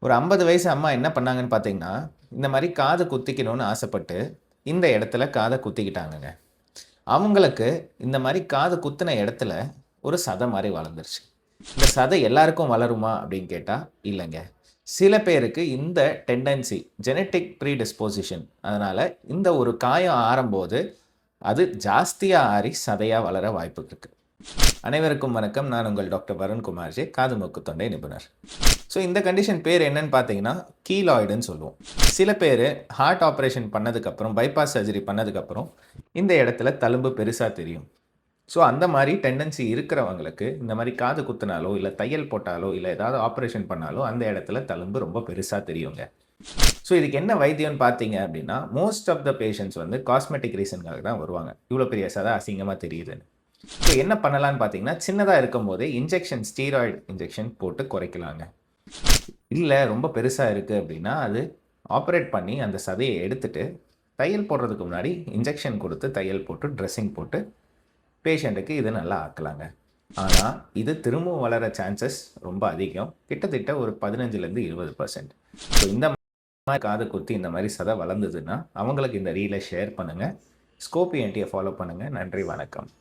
ஒரு 50 வயசு அம்மா என்ன பண்ணாங்கன்னு பார்த்தீங்கன்னா, இந்த மாரி காது குத்திக்கணும்னு ஆசைப்பட்டு, இந்த இடத்துல காத குத்திக்கிட்டாங்கங்க. அவங்களுக்கு இந்த மாரி காது குத்துன இடத்துல ஒரு சதை மாரி வளர்ந்துருச்சு. இந்த சதை எல்லாருக்கும் வளருமா அப்படின்னு கேட்டா, இல்லங்க. சில பேருக்கு இந்த டெண்டன்சி ஜெனடிக் ப்ரீடிஸ்போசிஷன் அதனால இந்த ஒரு காயம் ஆறம்போது, அது ஜாஸ்தியா ஆறி சதையா வளர வாய்ப்பு இருக்கு. அனைவருக்கும் வணக்கம். நான் உங்கள் டாக்டர் வருண் குமார்ஜி, காது மூக்கு தொண்டை நிபுணர். ஸோ இந்த கண்டிஷன் பேர் என்னன்னு பார்த்தீங்கன்னா, கீலாய்டுன்னு சொல்லுவோம். சில பேரு ஹார்ட் ஆப்பரேஷன் பண்ணதுக்கப்புறம், பைபாஸ் சர்ஜரி பண்ணதுக்கப்புறம், இந்த இடத்துல தழும்பு பெருசா தெரியும். ஸோ அந்த மாரி டெண்டன்சி இருக்கிறவங்களுக்கு, இந்த மாரி காது குத்துனாலோ, இல்ல தையல் போட்டாலோ, இல்ல ஏதாவது ஆப்பரேஷன் பண்ணாலோ, அந்த இடத்துல தழும்பு ரொம்ப பெருசா தெரியுங்க. ஸோ இதுக்கு என்ன வைத்தியம்னு பார்த்தீங்க அப்படின்னா, மோஸ்ட் ஆஃப் த பேஷண்ட்ஸ் வந்து காஸ்மெட்டிக் ரீசன்க்காக தான் வருவாங்க. இவ்வளோ பெரிய சதை அசிங்கமா தெரியுதுன்னு. ஸோ என்ன பண்ணலான்னு பார்த்தீங்கன்னா, சின்னதா இருக்கும்போதே இன்ஜெக்ஷன் ஸ்டீராய்டு இன்ஜெக்ஷன் போட்டு குறைக்கலாங்க. இல்ல ரொம்ப பெருசா இருக்கு அப்படின்னா, அது ஆப்பரேட் பண்ணி அந்த சதைய எடுத்துட்டு, தையல் போடுறதுக்கு முன்னாடி இன்ஜெக்ஷன் குடுத்து, தையல் போட்டு, ட்ரெஸ்ஸிங் போட்டு, பேஷண்ட்டுக்கு இது நல்லா ஆக்கலாங்க. ஆனா, இது திரும்பவும் வளர சான்சஸ் ரொம்ப அதிகம். கிட்டத்தட்ட ஒரு 15லேருந்து 20%. ஸோ இந்த மாரி காது குத்தி இந்த மாரி சதை வளர்ந்ததுன்னா, அவங்களுக்கு இந்த ரீல ஷேர் பண்ணுங்க. ஸ்கோப் ENTய ஃபாலோ பண்ணுங்க. நன்றி, வணக்கம்.